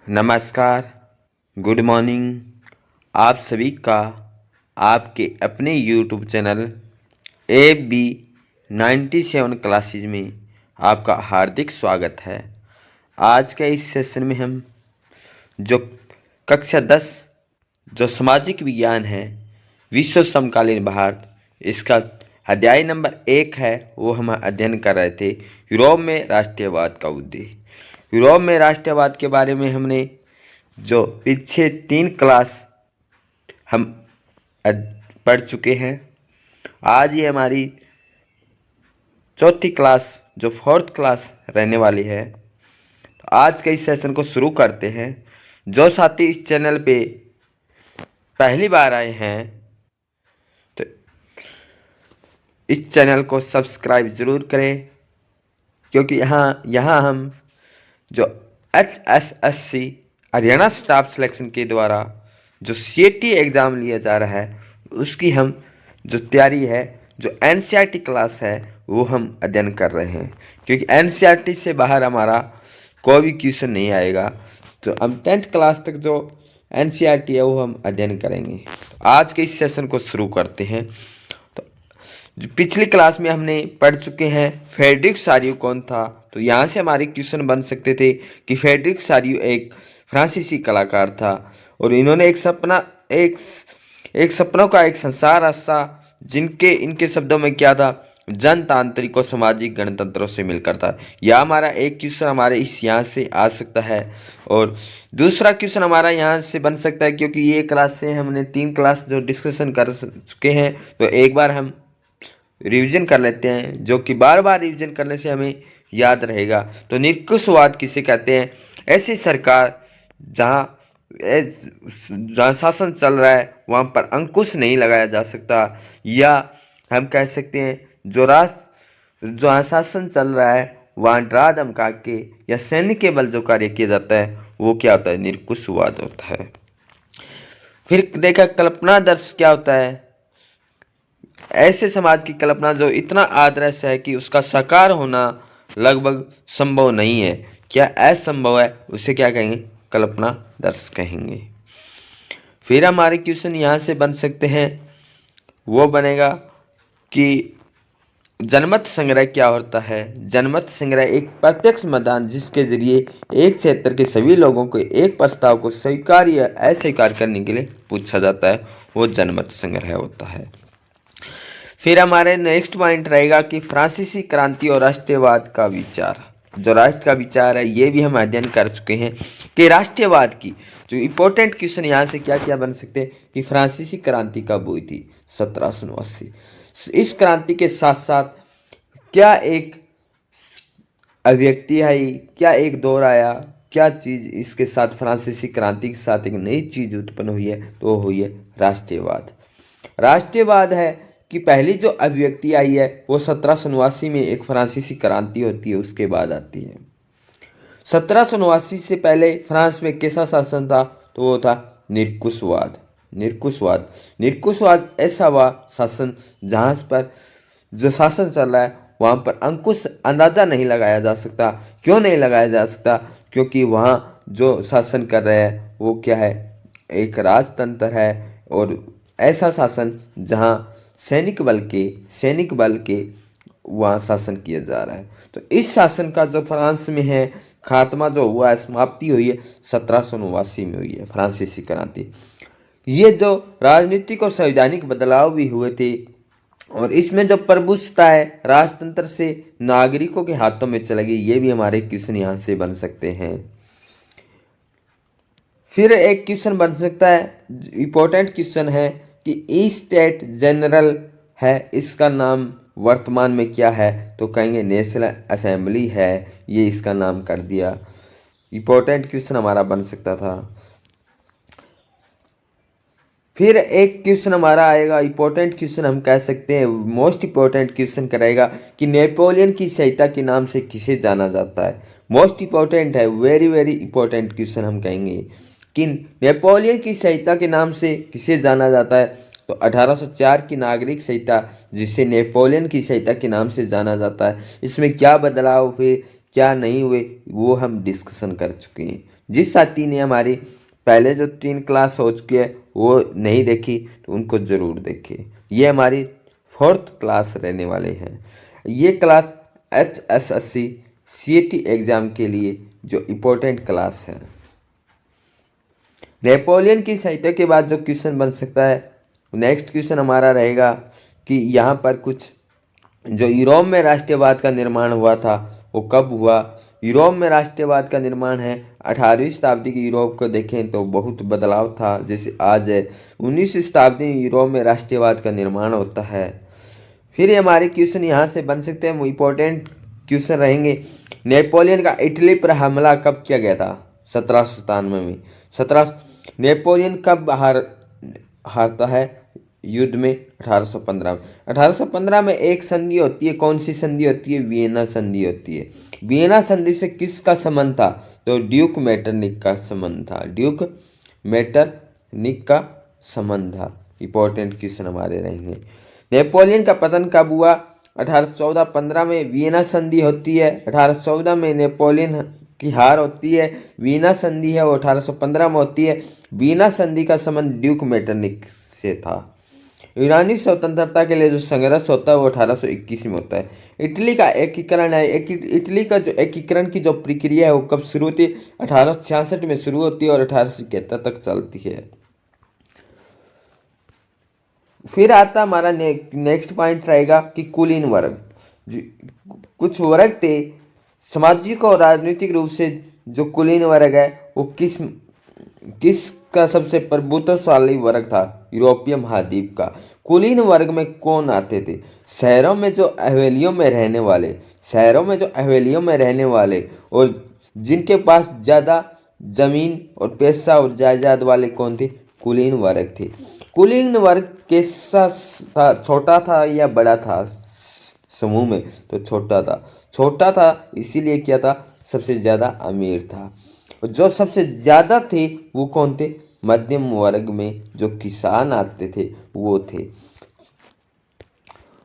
नमस्कार, good morning. आप सभी का आपके अपने यूट्यूब चैनल AB 97 क्लासेज में आपका हार्दिक स्वागत है। आज के इस सेशन में हम जो कक्षा 10 जो सामाजिक विज्ञान है, विश्व समकालीन भारत, इसका अध्याय नंबर 1 है, वो हम अध्ययन कर रहे थे। यूरोप में राष्ट्रीयवाद का उद्देश्य। यूरोप में राष्ट्रीयवाद के बारे में हमने जो पीछे 3 क्लास हम पढ़ चुके हैं। आज ये हमारी चौथी क्लास जो 4th क्लास रहने वाली है। तो आज के इस सेशन को शुरू करते हैं। जो साथी इस चैनल पे पहली बार आए हैं तो इस चैनल को सब्सक्राइब ज़रूर करें, क्योंकि यहाँ हम जो HSSC हरियाणा स्टाफ सिलेक्शन के द्वारा जो CET एग्ज़ाम लिया जा रहा है, उसकी हम जो तैयारी है, जो NCERT क्लास है, वो हम अध्ययन कर रहे हैं। क्योंकि NCERT से बाहर हमारा कोई भी क्वेश्चन नहीं आएगा। तो हम 10th क्लास तक जो NCERT है वो हम अध्ययन करेंगे। तो आज के इस सेशन को शुरू करते हैं। तो जो पिछली क्लास में हमने पढ़ चुके हैं फ्रेडरिक सारियो कौन था। तो यहाँ से हमारे क्वेश्चन बन सकते थे कि फ्रेडरिक सारियो एक फ्रांसीसी कलाकार था और इन्होंने एक सपनों का एक संसार रचा, इनके शब्दों में क्या था, जनतांत्रिक और सामाजिक गणतंत्रों से मिलकर था। यह हमारा एक क्वेश्चन हमारे यहाँ से आ सकता है। और दूसरा क्वेश्चन हमारा यहाँ से बन सकता है, क्योंकि ये क्लास से हमने 3 क्लास जो डिस्कशन कर चुके हैं, तो एक बार हम रिवीजन कर लेते हैं, जो कि बार बार रिवीजन करने से हमें याद रहेगा। तो निरंकुशवाद किसे कहते हैं? ऐसी सरकार जहाँ शासन चल रहा है वहाँ पर अंकुश नहीं लगाया जा सकता, या हम कह सकते हैं जो शासन चल रहा है वहाँ डरा धमका के या सैन्य के बल जो कार्य किया जाता है वो क्या होता है? निरंकुशवाद होता है। फिर देखा कल्पनादर्श क्या होता है? ऐसे समाज की कल्पना जो इतना आदर्श है कि उसका साकार होना लगभग संभव नहीं है, क्या असंभव है, उसे क्या कहेंगे? कल्पनादर्श कहेंगे। फिर हमारे क्वेश्चन यहाँ से बन सकते हैं, वो बनेगा कि जनमत संग्रह क्या होता है? जनमत संग्रह एक प्रत्यक्ष मतदान जिसके जरिए एक क्षेत्र के सभी लोगों को एक प्रस्ताव को स्वीकार या अस्वीकार करने के लिए पूछा जाता है, वो जनमत संग्रह होता है। फिर हमारे नेक्स्ट पॉइंट रहेगा कि फ्रांसीसी क्रांति और राष्ट्रवाद का विचार। जो राष्ट्र का विचार है ये भी हम अध्ययन कर चुके हैं कि राष्ट्रवाद की जो इम्पोर्टेंट क्वेश्चन यहाँ से क्या क्या बन सकते हैं कि फ्रांसीसी क्रांति कब हुई थी? 1789। इस क्रांति के साथ साथ क्या एक अभिव्यक्ति आई, क्या एक दौर आया, क्या चीज़ इसके साथ फ्रांसीसी क्रांति के साथ एक नई चीज़ उत्पन्न हुई है? तो वो हुई है राष्ट्रवाद। राष्ट्रवाद है कि पहली जो अभिव्यक्ति आई है वो 1789 में एक फ्रांसीसी क्रांति होती है, उसके बाद आती है। 1789 से पहले फ्रांस में कैसा शासन था? तो वो था निरंकुशवाद। निरंकुशवाद ऐसा हुआ शासन जहाँ पर जो शासन चल रहा है वहाँ पर अंकुश अंदाज़ा नहीं लगाया जा सकता। क्यों नहीं लगाया जा सकता? क्योंकि वहाँ जो शासन कर रहे हैं वो क्या है? एक राजतंत्र है, और ऐसा शासन जहाँ सैनिक बल के वहाँ शासन किया जा रहा है। तो इस शासन का जो फ्रांस में है खात्मा जो हुआ है, समाप्ति हुई है 1789 में हुई है फ्रांसीसी क्रांति। ये जो राजनीतिक और संवैधानिक बदलाव भी हुए थे, और इसमें जो प्रभुसत्ता है राजतंत्र से नागरिकों के हाथों में चला गई, ये भी हमारे क्वेश्चन यहाँ से बन सकते हैं। फिर एक क्वेश्चन बन सकता है, इम्पोर्टेंट क्वेश्चन है कि स्टेट जनरल है, इसका नाम वर्तमान में क्या है? तो कहेंगे नेशनल असेंबली है, ये इसका नाम कर दिया। इम्पोर्टेंट क्वेश्चन हमारा बन सकता था। फिर एक क्वेश्चन हमारा आएगा, इम्पोर्टेंट क्वेश्चन हम कह सकते हैं, मोस्ट इम्पोर्टेंट क्वेश्चन करेगा कि नेपोलियन की सहायता के नाम से किसे जाना जाता है? मोस्ट इम्पोर्टेंट है, वेरी वेरी इम्पोर्टेंट क्वेश्चन हम कहेंगे कि नेपोलियन की सहायता के नाम से किसे जाना जाता है? तो 1804 की नागरिक संहिता, जिसे नेपोलियन की सहायता के नाम से जाना जाता है, इसमें क्या बदलाव हुए, क्या नहीं हुए वो हम डिस्कशन कर चुके हैं। जिस साथी ने हमारी पहले जो 3 क्लास हो चुकी है वो नहीं देखी तो उनको ज़रूर देखें। ये हमारी 4th क्लास रहने वाले हैं। ये क्लास HSSC CAT एग्ज़ाम के लिए जो इम्पोर्टेंट क्लास है। नेपोलियन की सहायता के बाद जो क्वेश्चन बन सकता है, नेक्स्ट क्वेश्चन हमारा रहेगा कि यहाँ पर कुछ जो यूरोप में राष्ट्रवाद का निर्माण हुआ था वो कब हुआ। यूरोप में राष्ट्रवाद का निर्माण है 18वीं शताब्दी के यूरोप को देखें तो बहुत बदलाव था जैसे आज है। 19वीं शताब्दी में यूरोप में राष्ट्रवाद का निर्माण होता है। फिर ये हमारे क्वेश्चन यहाँ से बन सकते हैं, इम्पोर्टेंट क्वेश्चन रहेंगे। नेपोलियन का इटली पर हमला कब किया गया था? 1797 में। नेपोलियन कब हारता है युद्ध में? 1815 में। 1815 में एक संधि होती है, कौन सी संधि होती है? वियना संधि होती है। वियना संधि से किसका संबंध था? तो ड्यूक मेटरनिक का संबंध था। ड्यूक मेटरनिक का संबंध था। इंपॉर्टेंट क्वेश्चन हमारे रहेंगे। नेपोलियन का पतन कब हुआ? 1814-15 में वियना संधि होती है। 1814 में नेपोलियन की हार होती है। वियना संधि है वो 1815 में होती है। वियना संधि का संबंध ड्यूक मेटरनिक से था। यूनानी स्वतंत्रता के लिए जो संघर्ष होता है वो 1821 में होता है। इटली का एकीकरण है। इटली का जो एकीकरण की जो प्रक्रिया है वो कब शुरू होती है? 1866 में शुरू होती है और 1871 तक चलती है। फिर आता हमारा नेक्स्ट पॉइंट रहेगा कि कुलीन वर्ग। कुछ वर्ग थे सामाजिक और राजनीतिक रूप से जो कुलीन वर्ग है वो किस का सबसे प्रभुत्वशाली वर्ग था? यूरोपीय महाद्वीप का। कुलीन वर्ग में कौन आते थे? शहरों में जो हवेलियों में रहने वाले और जिनके पास ज़्यादा जमीन और पैसा और जायदाद वाले कौन थे? कुलीन वर्ग थे। कुलीन वर्ग कैसा था? छोटा था या बड़ा था समूह में? तो छोटा था इसीलिए क्या था? सबसे ज़्यादा अमीर था। जो सबसे ज़्यादा थे वो कौन थे? मध्यम वर्ग में जो किसान आते थे वो थे।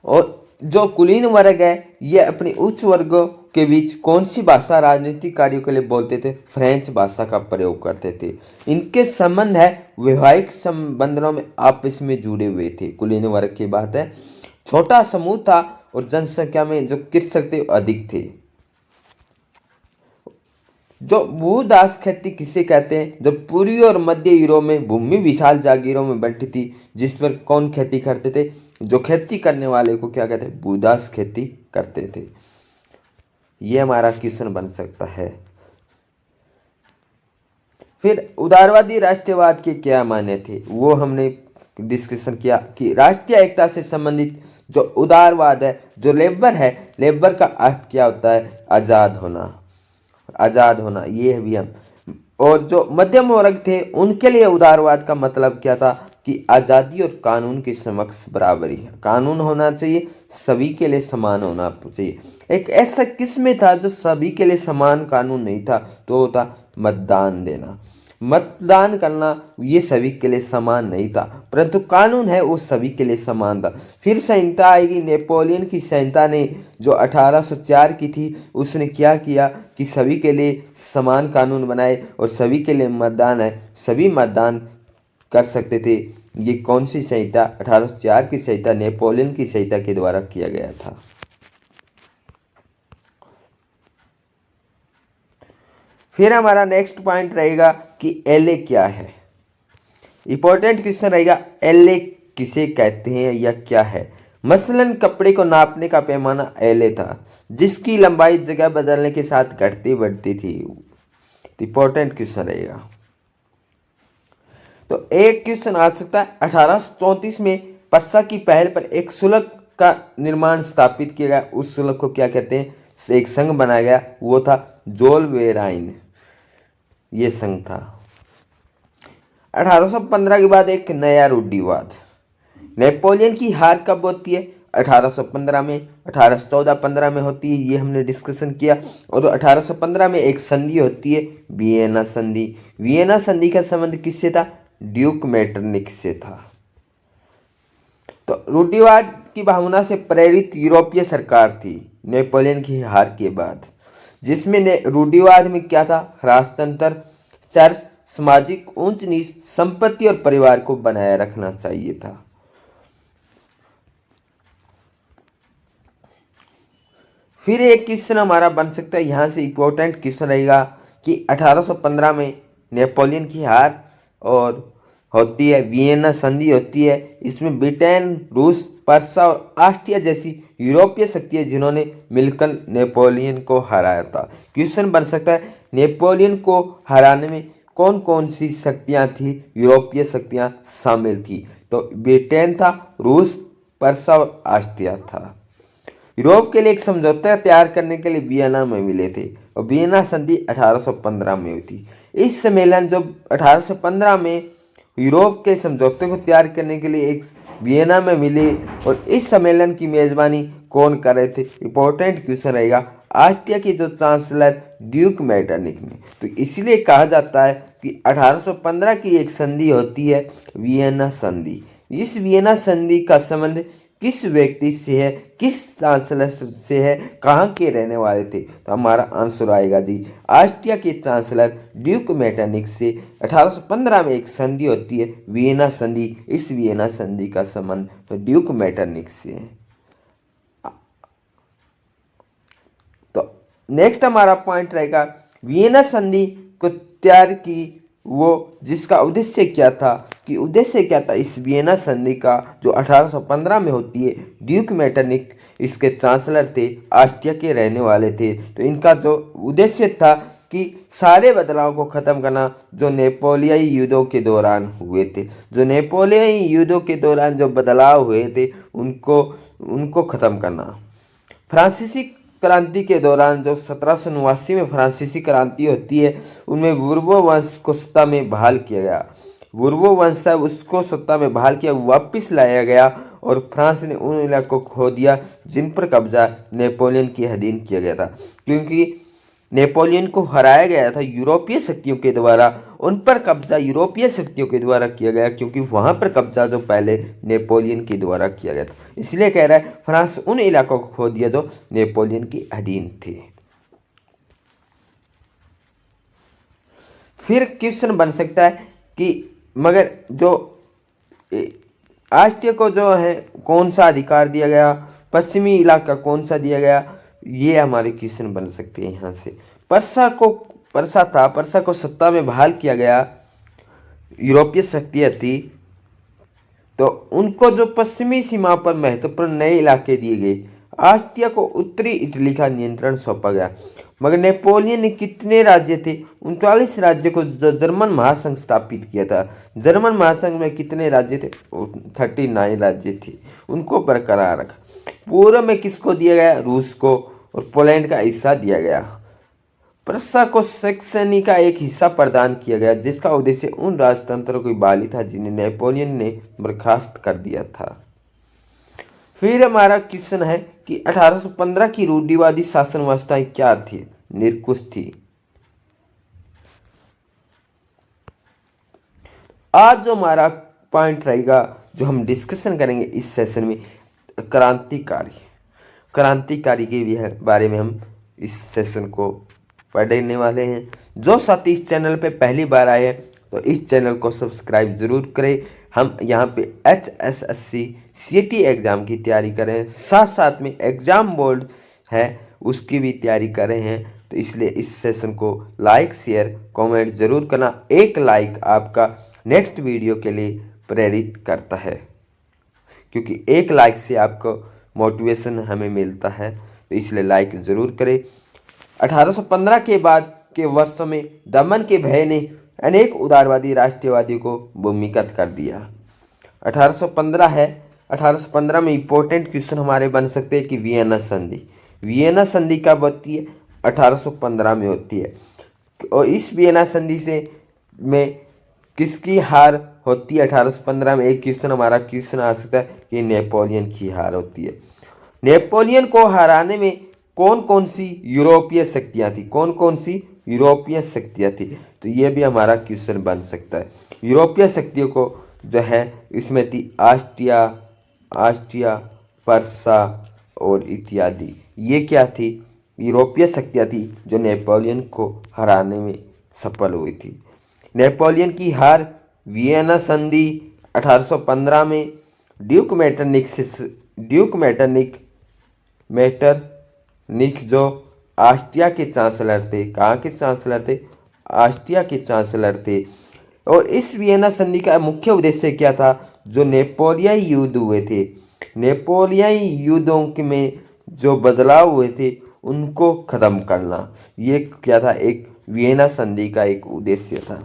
और जो कुलीन वर्ग है ये अपने उच्च वर्गों के बीच कौन सी भाषा राजनीतिक कार्यों के लिए बोलते थे? फ्रेंच भाषा का प्रयोग करते थे। इनके संबंध है वैवाहिक संबंधों में आपस में जुड़े हुए थे। कुलीन वर्ग की बात है। छोटा समूह था और जनसंख्या में जो कृषक थे अधिक थे। जो भूदास खेती किसे कहते हैं? जो पूर्वी और मध्य यूरोप में भूमि विशाल जागीरों में बंटी थी जिस पर कौन खेती करते थे? जो खेती करने वाले को क्या कहते हैं? भूदास खेती करते थे। ये हमारा क्वेश्चन बन सकता है। फिर उदारवादी राष्ट्रवाद के क्या मायने थे वो हमने डिस्कशन किया कि राष्ट्रीय एकता से संबंधित जो उदारवाद है, जो लेबर है, लेबर का अर्थ क्या होता है? आज़ाद होना। ये भी हम। और जो मध्यम वर्ग थे उनके लिए उदारवाद का मतलब क्या था? कि आज़ादी और कानून के समक्ष बराबरी है। कानून होना चाहिए, सभी के लिए समान होना चाहिए। एक ऐसा किस्म था जो सभी के लिए समान कानून नहीं था तो वो था मतदान देना। मतदान करना ये सभी के लिए समान नहीं था परंतु कानून है वो सभी के लिए समान था। फिर संहिता आएगी। नेपोलियन की संहिता ने जो 1804 की थी उसने क्या किया कि सभी के लिए समान कानून बनाए और सभी के लिए मतदान है, सभी मतदान कर सकते थे। ये कौन सी संहिता? 1804 की संहिता नेपोलियन की संहिता के द्वारा किया गया था। फिर हमारा नेक्स्ट पॉइंट रहेगा कि एलए क्या है। इंपॉर्टेंट क्वेश्चन रहेगा, एलए किसे कहते हैं या क्या है? मसलन कपड़े को नापने का पैमाना एलए था जिसकी लंबाई जगह बदलने के साथ घटती बढ़ती थी। इंपॉर्टेंट क्वेश्चन रहेगा। तो एक क्वेश्चन आ सकता है 1834 में पस्सा की पहल पर एक शुल्क का निर्माण स्थापित किया गया। उस शुल्क को क्या कहते हैं? एक संघ बनाया गया, वो था जोलवेराइन। ये संघ था। 1815 के बाद एक नया रूढ़िवाद। नेपोलियन की हार कब होती है? 1815 में। 1814-15 में होती है, ये हमने डिस्कशन किया। और 1815 में एक संधि होती है, वियना संधि। वियना संधि का संबंध किससे था? ड्यूक मेटरनिक से था। तो रूढ़िवाद की भावना से प्रेरित यूरोपीय सरकार थी नेपोलियन की हार के बाद। जिसमें ने रूढ़िवाद में क्या था, राजतंत्र, चर्च, सामाजिक ऊंच नीच, संपत्ति और परिवार को बनाए रखना चाहिए था। फिर एक क्वेश्चन हमारा बन सकता है, यहाँ से इम्पोर्टेंट क्वेश्चन रहेगा कि 1815 में नेपोलियन की हार और होती है, वियना संधि होती है। इसमें ब्रिटेन, रूस, पर्सा और ऑस्ट्रिया जैसी यूरोपीय शक्तियां जिन्होंने मिलकर नेपोलियन को हराया था। क्वेश्चन बन सकता है, नेपोलियन को हराने में कौन कौन सी शक्तियां थी, यूरोपीय शक्तियां शामिल थी। तो ब्रिटेन था, रूस, पर्सा और ऑस्ट्रिया था। यूरोप के लिए एक समझौता तैयार करने के लिए वियना में मिले थे और वियना संधि 1815 में हुई थी। इस सम्मेलन जो 1815 में यूरोप के समझौते को तैयार करने के लिए एक वियना में मिले और इस सम्मेलन की मेजबानी कौन कर रहे थे, इंपॉर्टेंट क्वेश्चन रहेगा। ऑस्ट्रिया के जो चांसलर ड्यूक मेटरनिक ने। तो इसलिए कहा जाता है कि 1815 की एक संधि होती है, वियना संधि। इस वियना संधि का संबंध किस व्यक्ति से है, किस चांसलर से है, कहाँ के रहने वाले थे। तो हमारा आंसर आएगा जी, ऑस्ट्रिया के चांसलर ड्यूक मेटरनिक से 1815 में एक संधि होती है, वियना संधि। इस वियना संधि का संबंध तो ड्यूक मेटरनिक से है। तो नेक्स्ट हमारा पॉइंट रहेगा, वियना संधि को तैयार की वो जिसका उद्देश्य क्या था, कि उद्देश्य क्या था इस वियना संधि का जो 1815 में होती है। ड्यूक मेटरनिक इसके चांसलर थे, ऑस्ट्रिया के रहने वाले थे। तो इनका जो उद्देश्य था कि सारे बदलाव को ख़त्म करना जो नेपोलियन युद्धों के दौरान हुए थे। जो नेपोलियन युद्धों के दौरान जो बदलाव हुए थे उनको ख़त्म करना। फ्रांसीसी क्रांति के दौरान जो 1789 में फ्रांसीसी क्रांति होती है, उनमें बुर्बो वंश को सत्ता में बहाल किया गया। बुर्बो वंश है उसको सत्ता में बहाल किया, वापस लाया गया और फ्रांस ने उन इलाकों को खो दिया जिन पर कब्जा नेपोलियन के अधीन किया गया था। क्योंकि नेपोलियन को हराया गया था यूरोपीय शक्तियों के द्वारा, उन पर कब्जा यूरोपीय शक्तियों के द्वारा किया गया, क्योंकि वहां पर कब्जा जो पहले नेपोलियन के द्वारा किया गया था। इसलिए कह रहा है फ्रांस उन इलाकों को खो दिया जो नेपोलियन के अधीन थे। फिर क्वेश्चन बन सकता है कि मगर जो ऑस्ट्रिया को जो है कौन सा अधिकार दिया गया, पश्चिमी इलाका कौन सा दिया गया, ये हमारे क्वेश्चन बन सकते हैं। यहाँ से पर्सा को सत्ता में बहाल किया गया, यूरोपीय शक्तियाँ थी, तो उनको जो पश्चिमी सीमा पर महत्वपूर्ण नए इलाके दिए गए। ऑस्ट्रिया को उत्तरी इटली का नियंत्रण सौंपा गया। मगर नेपोलियन ने कितने राज्य थे, 39 राज्य को जर्मन महासंघ स्थापित किया था। जर्मन महासंघ में कितने राज्य थे, 39 राज्य थे, उनको बरकरार रखा। पूर्व में किसको दिया गया, रूस को, और पोलैंड का हिस्सा दिया गया। प्रसा को सैक्सनी का एक हिस्सा प्रदान किया गया, जिसका उद्देश्य उन राजतंत्रों की बहाली था जिन्हें नेपोलियन ने बर्खास्त कर दिया था। फिर हमारा क्वेश्चन है कि 1815 की रूढ़िवादी शासन व्यवस्थाएं क्या थी, निरकुश थी। आज जो हमारा पॉइंट रहेगा जो हम डिस्कशन करेंगे इस सेशन में, क्रांतिकारी के बारे में हम इस सेशन को पढ़ने वाले हैं। जो साथी इस चैनल पे पहली बार आए हैं तो इस चैनल को सब्सक्राइब जरूर करें। हम यहाँ पे HSSC CT एग्ज़ाम की तैयारी कर रहे हैं, साथ साथ में एग्ज़ाम बोर्ड है उसकी भी तैयारी कर रहे हैं। तो इसलिए इस सेशन को लाइक, शेयर, कमेंट ज़रूर करना। एक लाइक आपका नेक्स्ट वीडियो के लिए प्रेरित करता है, क्योंकि एक लाइक से आपको मोटिवेशन हमें मिलता है, तो इसलिए लाइक ज़रूर करें। 1815 के बाद के वर्षों में दमन के भय ने अनेक उदारवादी राष्ट्रवादियों को भूमिगत कर दिया। 1815 में इंपॉर्टेंट क्वेश्चन हमारे बन सकते हैं कि वियना संधि कब होती है, 1815 में होती है। और इस वियना संधि से में किसकी हार होती है 1815 में, एक हमारा क्वेश्चन आ सकता है कि नेपोलियन की हार होती है। नेपोलियन को हराने में कौन कौन सी यूरोपीय शक्तियाँ थी, तो ये भी हमारा क्वेश्चन बन सकता है। यूरोपीय शक्तियों को जो है इसमें थी ऑस्ट्रिया, पर्सा और इत्यादि। ये क्या थी, यूरोपीय शक्तियाँ थी जो नेपोलियन को हराने में सफल हुई थी। नेपोलियन की हार वियना संधि 1815 में ड्यूक मेटरनिक जो ऑस्ट्रिया के चांसलर थे, कहाँ के चांसलर थे? ऑस्ट्रिया के चांसलर थे। और इस वियना संधि का मुख्य उद्देश्य क्या था? जो नेपोलियाई युद्ध हुए थे, नेपोलियाई युद्धों में जो बदलाव हुए थे उनको खत्म करना, ये क्या था? एक वियना संधि का एक उद्देश्य था।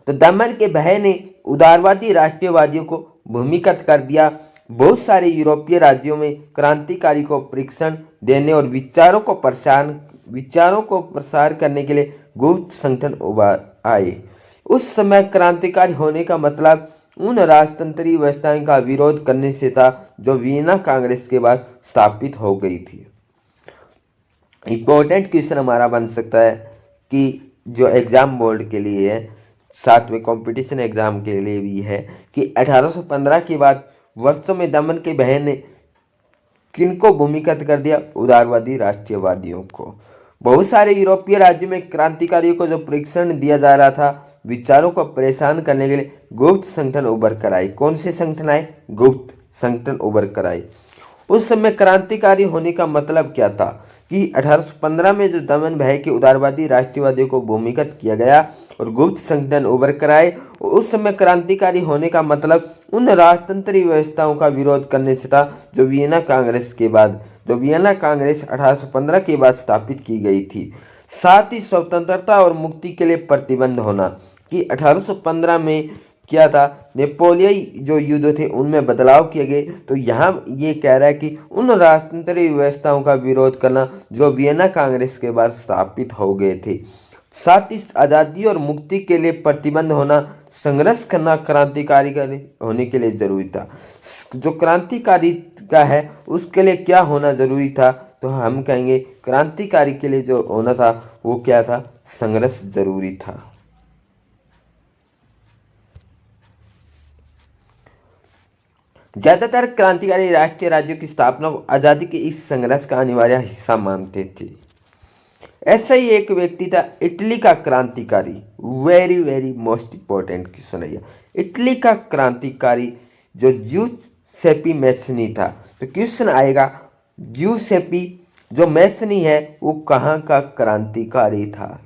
तो दमन के भय ने उदारवादी राष्ट्रीयवादियों को भूमिगत कर दिया। बहुत सारे यूरोपीय राज्यों में क्रांतिकारी को प्रशिक्षण देने और विचारों को प्रसार करने के लिए गुप्त संगठन उभर आए। उस समय क्रांतिकारी होने का मतलब उन राजतंत्री व्यवस्थाओं का विरोध करने से था जो वियना कांग्रेस के बाद स्थापित हो गई थी। इम्पोर्टेंट क्वेश्चन हमारा बन सकता है कि जो एग्जाम बोर्ड के लिए है, साथ में कंपटीशन एग्जाम के लिए भी है, कि 1815 के बाद वर्षों में दमन के बहन ने किनको भूमिगत कर दिया? उदारवादी राष्ट्रीयवादियों को। बहुत सारे यूरोपीय राज्यों में क्रांतिकारियों को जो प्रशिक्षण दिया जा रहा था विचारों को परेशान करने के लिए गुप्त संगठन उभर कर आए। कौन से संगठन आए? गुप्त संगठन उभर कर आए। उस समय क्रांतिकारी होने का मतलब क्या था? कि 1815 में जो दमन भय के उदारवादी राष्ट्रवादियों को भूमिगत किया गया और गुप्त संगठन उभर कर आए। उस समय क्रांतिकारी होने का मतलब उन राजतंत्री व्यवस्थाओं का विरोध करने से था जो वियना कांग्रेस 1815 के बाद स्थापित की गई थी। साथ ही स्वतंत्रता और मुक्ति के लिए प्रतिबंध होना, कि 1815 में क्या था? नेपोलियाई जो युद्ध थे उनमें बदलाव किए गए। तो यहाँ ये कह रहा है कि उन राजतंत्री व्यवस्थाओं का विरोध करना जो वियना कांग्रेस के बाद स्थापित हो गए थे। साथ ही आज़ादी और मुक्ति के लिए प्रतिबंध होना, संघर्ष करना क्रांतिकारी होने के लिए जरूरी था। जो क्रांतिकारी का है उसके लिए क्या होना जरूरी था? तो हम कहेंगे क्रांतिकारी के लिए जो होना था वो क्या था? संघर्ष जरूरी था। ज्यादातर क्रांतिकारी राष्ट्रीय राज्यों की स्थापना को आजादी के इस संघर्ष का अनिवार्य हिस्सा मानते थे। ऐसा ही एक व्यक्ति था इटली का क्रांतिकारी। Very very most important question है। इटली का क्रांतिकारी जो ज्यूसेप्पी मैज़नी था। तो क्वेश्चन आएगा ज्यूसेप्पी जो मैज़नी है वो कहाँ का क्रांतिकारी था?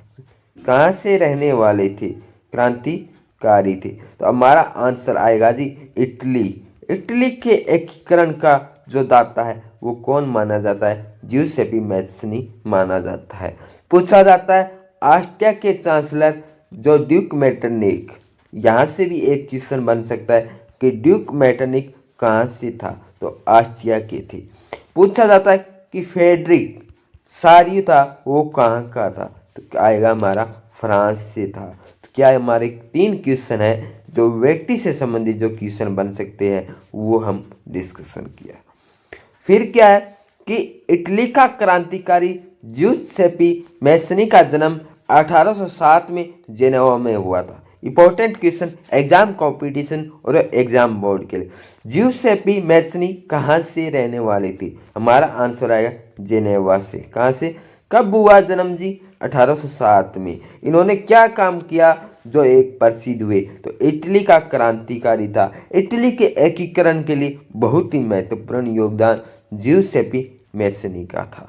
कहाँ से रहने वाले थे? क्रांतिकारी थे। तो हमारा आंसर आएगा जी इटली। इटली के एकीकरण का जो दाता है वो कौन माना जाता है? ज्यूसेप्पी मैज़नी माना जाता है। पूछा जाता है ऑस्ट्रिया के चांसलर जो ड्यूक मेटरनिक, यहाँ से भी एक क्वेश्चन बन सकता है कि ड्यूक मेटरनिक कहाँ से था? तो ऑस्ट्रिया के थे। पूछा जाता है कि फेडरिक सारियो था वो कहाँ का था? तो आएगा हमारा फ्रांस से था। तो क्या हमारे 3 क्वेश्चन है जो व्यक्ति से संबंधित जो क्वेश्चन बन सकते हैं वो हम डिस्कशन किया। फिर क्या है कि इटली का क्रांतिकारी ज्यूसेप्पी मैज़नी का जन्म 1807 में जेनेवा में हुआ था। इंपॉर्टेंट क्वेश्चन एग्जाम कंपटीशन और एग्जाम बोर्ड के लिए। ज्यूसेप्पी मैज़नी कहाँ से रहने वाले थे? हमारा आंसर आएगा जेनेवा से। कहाँ से? कब हुआ जन्म जी? 1807 में। इन्होंने क्या काम किया जो एक प्रसिद्ध हुए? तो इटली का क्रांतिकारी था। इटली के एकीकरण के लिए बहुत ही महत्वपूर्ण योगदान ज्यूसेप्पी मैज़नी का था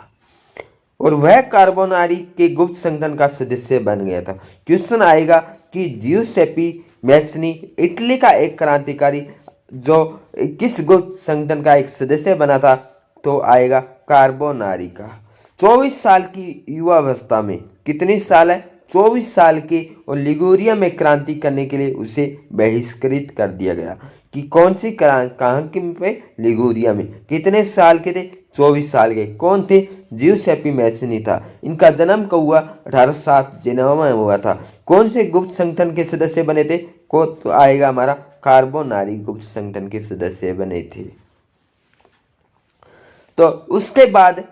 और वह कार्बोनारी के गुप्त संगठन का सदस्य बन गया था। क्वेश्चन आएगा कि ज्यूसेप्पी मैज़नी इटली का एक क्रांतिकारी जो किस गुप्त संगठन का एक सदस्य बना था? तो आएगा कार्बोनारी का। 24 साल की युवावस्था में, कितने साल है? 24 साल के, और लिगुरिया में क्रांति करने के लिए उसे बहिष्कृत कर दिया गया। कि कौन सी कहाँ के पे? लिगुरिया में। कितने साल के थे? 24 साल के। कौन थे? ज्यूसेप्पी मैज़नी था। इनका जन्म कब हुआ? 1807 जेनेवा में हुआ था। कौन से गुप्त संगठन के सदस्य बने थे? को तो आएगा हमारा कार्बोनारी गुप्त संगठन के सदस्य बने थे। तो उसके बाद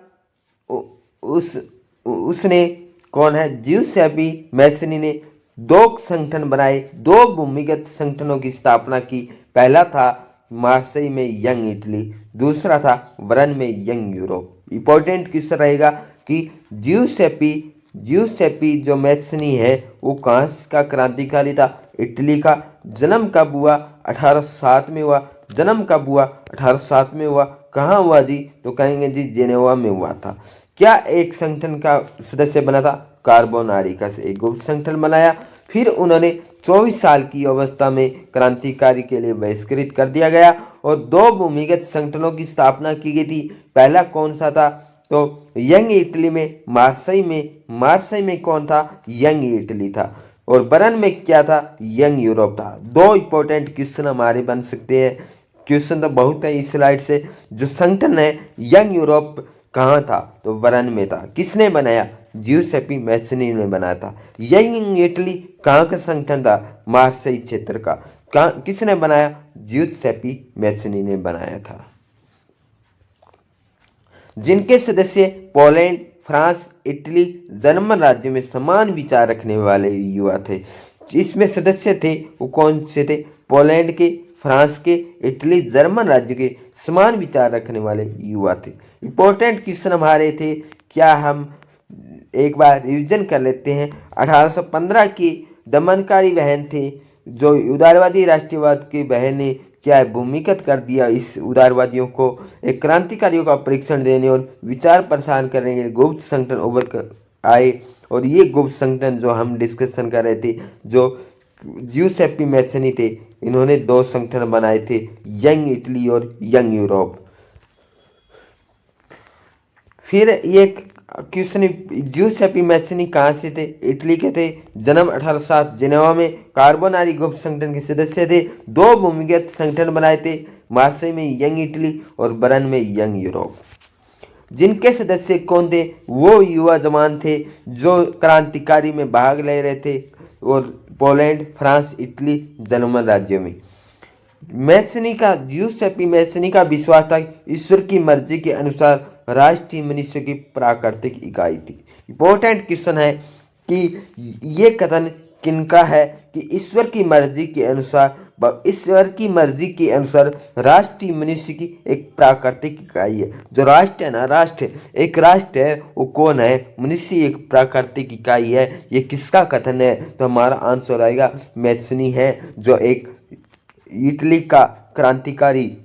उसने कौन है? ज्यूसेप्पी मैज़नी ने 2 संगठन बनाए, 2 भूमिगत संगठनों की स्थापना की। पहला था मार्सेई में यंग इटली, दूसरा था बर्न में यंग यूरोप। इंपॉर्टेंट क्वेश्चन रहेगा कि ज्यूसेपी जो मैत्सनी है वो कहाँ का क्रांतिकारी था, इटली का। जन्म कब हुआ, 1807 में हुआ। जन्म कब हुआ, 1807 में हुआ। कहाँ हुआ जी, तो कहेंगे जी जेनेवा में हुआ था। क्या एक संगठन का सदस्य बना था, कार्बोनारी का एक गुप्त संगठन बनाया। फिर उन्होंने 24 साल की अवस्था में क्रांतिकारी के लिए बहिष्कृत कर दिया गया और 2 भूमिगत संगठनों की स्थापना की गई थी। पहला कौन सा था, तो यंग इटली में, मार्सई में कौन था, यंग इटली था। और बर्न में क्या था, यंग यूरोप था। 2 इंपॉर्टेंट क्वेश्चन हमारे बन सकते हैं। क्वेश्चन तो बहुत है इस स्लाइड से। जो संगठन है यंग यूरोप कहाँ था, तो बर्न में था। किसने बनाया, ज्यूसेपी मैत्सनी ने बनाया था। यंग इटली कहाँ का संगठन था, मार्सेई क्षेत्र का। किसने बनाया, ज्यूसेपी मैत्सनी ने बनाया था। जिनके सदस्य पोलैंड, फ्रांस, इटली, जर्मन राज्य में समान विचार रखने वाले युवा थे। इसमें सदस्य थे वो कौन से थे, पोलैंड के, फ्रांस के, इटली, जर्मन राज्य के समान विचार रखने वाले युवा थे। इंपॉर्टेंट क्वेश्चन हमारे थे, क्या हम एक बार रिवीजन कर लेते हैं। 1815 की दमनकारी बहन थे, जो उदारवादी राष्ट्रवाद की बहन ने क्या है भूमिगत कर दिया इस उदारवादियों को। एक क्रांतिकारियों का परीक्षण देने और विचार प्रसार करने के लिए गुप्त संगठन उभर कर आए। और ये गुप्त संगठन जो हम डिस्कशन कर रहे थे, जो ज्यूसेप्पी मैत्सनी थे, इन्होंने 2 संगठन बनाए थे, यंग इटली और यंग यूरोप। फिर ये क्वेश्चन, ज्यूसेप्पी मैत्सनी कहाँ से थे, इटली के थे। जन्म 1807 जेनेवा में। कार्बोनारी गुप्त संगठन के सदस्य थे। 2 भूमिगत संगठन बनाए थे, मार्सेई में यंग इटली और बर्न में यंग यूरोप। जिनके सदस्य कौन थे, वो युवा जवान थे जो क्रांतिकारी में भाग ले रहे थे, और पोलैंड, फ्रांस, इटली, जर्मन राज्यों में। ज्यूसेप्पी मैत्सनी का विश्वास था, ईश्वर की मर्जी के अनुसार राष्ट्रीय मनुष्य की प्राकृतिक इकाई थी। इंपॉर्टेंट क्वेश्चन है कि ये कथन किनका है, कि ईश्वर की मर्जी के अनुसार राष्ट्रीय मनुष्य की एक प्राकृतिक इकाई है। जो राष्ट्र है ना, एक राष्ट्र है, वो कौन है, मनुष्य एक प्राकृतिक इकाई है। ये किसका कथन है, तो हमारा आंसर आएगा मैत्सनी है, जो एक इटली का क्रांतिकारी,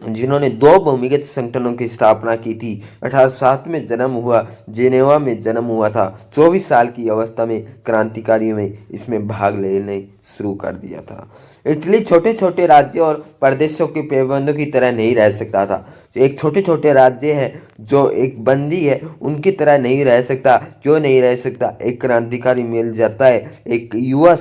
जिन्होंने 2 भूमिगत संगठनों की स्थापना की थी। 1807 में जन्म हुआ, जेनेवा में जन्म हुआ था। 24 साल की अवस्था में क्रांतिकारियों में इसमें भाग लेने शुरू कर दिया था। इटली छोटे छोटे राज्यों और प्रदेशों के पैबंदों की तरह नहीं रह सकता था। जो एक छोटे छोटे राज्य है, जो एक बंदी है, उनकी तरह नहीं रह सकता। क्यों नहीं रह सकता, एक क्रांतिकारी मिल जाता है, एक युवा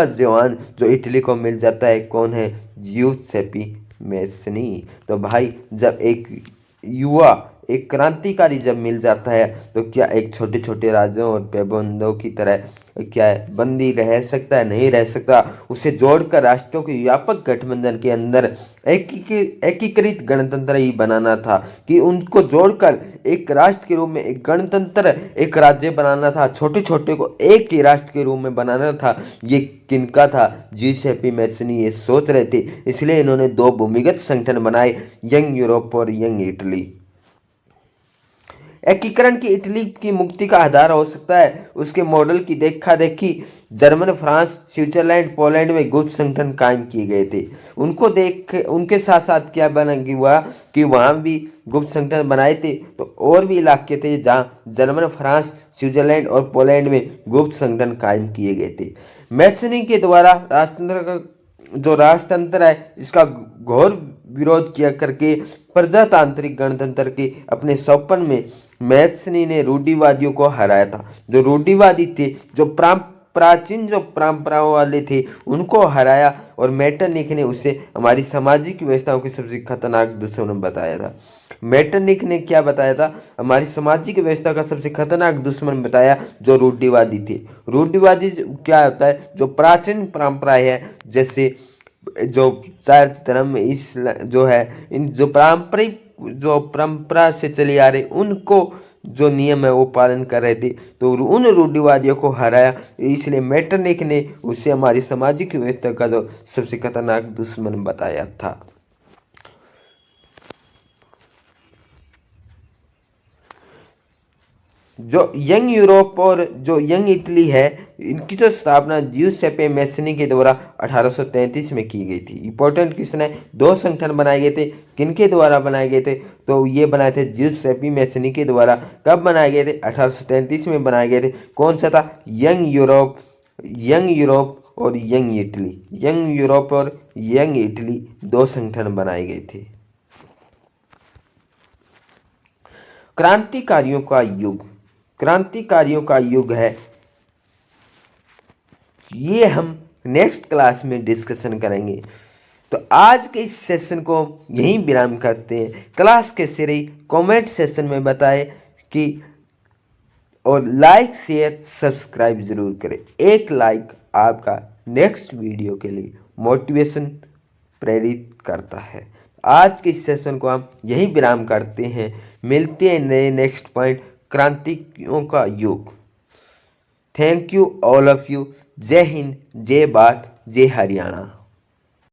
जवान जो इटली को मिल जाता है, कौन है, ज्यूसेप्पी मैत्सनी। तो भाई जब एक क्रांतिकारी जब मिल जाता है, तो क्या एक छोटे छोटे राज्यों और पैबंदों की तरह क्या है बंदी रह सकता है, नहीं रह सकता। उसे जोड़कर राष्ट्रों के व्यापक गठबंधन के अंदर एकीकृत गणतंत्र ही बनाना था, कि उनको जोड़कर एक राष्ट्र के रूप में एक गणतंत्र, एक राज्य बनाना था। छोटे छोटे को एक ही राष्ट्र के रूप में बनाना था। ये किनका था, ज्यूसेप्पी मैत्सनी ये सोच रहे थे, इसलिए इन्होंने 2 भूमिगत संगठन बनाए, यंग यूरोप और यंग इटली। एकीकरण की इटली की मुक्ति का आधार हो सकता है उसके मॉडल की देखा देखी जर्मन, फ्रांस, स्विट्जरलैंड, पोलैंड में गुप्त संगठन कायम किए गए थे। उनको देख उनके साथ साथ क्या बना हुआ कि वहाँ भी गुप्त संगठन बनाए थे, तो और भी इलाके थे जहाँ जर्मन, फ्रांस, स्विट्जरलैंड और पोलैंड में गुप्त संगठन कायम किए गए थे। मैत्सनी के द्वारा राजतंत्र है, इसका घोर विरोध किया करके प्रजातांत्रिक गणतंत्र के अपने सपन में मैत्सनी ने रूढ़िवादियों को हराया था। जो रूढ़िवादी थे, जो प्राचीन जो परंपराओं वाले थे, उनको हराया। और मेटरनिख ने उसे हमारी सामाजिक व्यवस्थाओं की सबसे खतरनाक दुश्मन बताया था। मेटरनिख ने क्या बताया था, हमारी सामाजिक व्यवस्था का सबसे खतरनाक दुश्मन बताया, जो रूढ़िवादी थे। रूढ़िवादी क्या होता है, जो प्राचीन परंपराएं है, जैसे जो चर्च धर्म, इस जो है, इन जो पारंपरिक जो परंपरा से चली आ रही, उनको जो नियम है वो पालन कर रहे थे, तो उन रूढ़िवादियों को हराया। इसलिए मेटरनिख ने उसे हमारी सामाजिक व्यवस्था का जो सबसे खतरनाक दुश्मन बताया था। जो यंग यूरोप और जो यंग इटली है, इनकी तो स्थापना जियुसेप्पे मैत्सनी के द्वारा 1833 में की गई थी। इंपॉर्टेंट क्वेश्चन है, दो संगठन बनाए गए थे, किनके द्वारा बनाए गए थे? तो ये बनाए थे जियुसेप्पे मैत्सनी के द्वारा। कब बनाए गए थे? 1833 में बनाए गए थे। कौन सा था? यंग यूरोप, यंग यूरोप और यंग इटली। यंग यूरोप और यंग इटली दो संगठन बनाए गए थे। क्रांतिकारियों का युग, क्रांतिकारियों का युग है, ये हम नेक्स्ट क्लास में डिस्कशन करेंगे। तो आज के इस सेशन को यहीं विराम करते हैं। क्लास के सिरे कमेंट सेशन में बताएं कि, और लाइक शेयर सब्सक्राइब जरूर करें। एक लाइक आपका नेक्स्ट वीडियो के लिए मोटिवेशन प्रेरित करता है। आज के इस सेशन को हम यहीं विराम करते हैं। मिलते हैं नए नेक्स्ट पॉइंट, क्रांतियों का युग। Thank you all of you. जय हिंद, जय भारत, जय हरियाणा।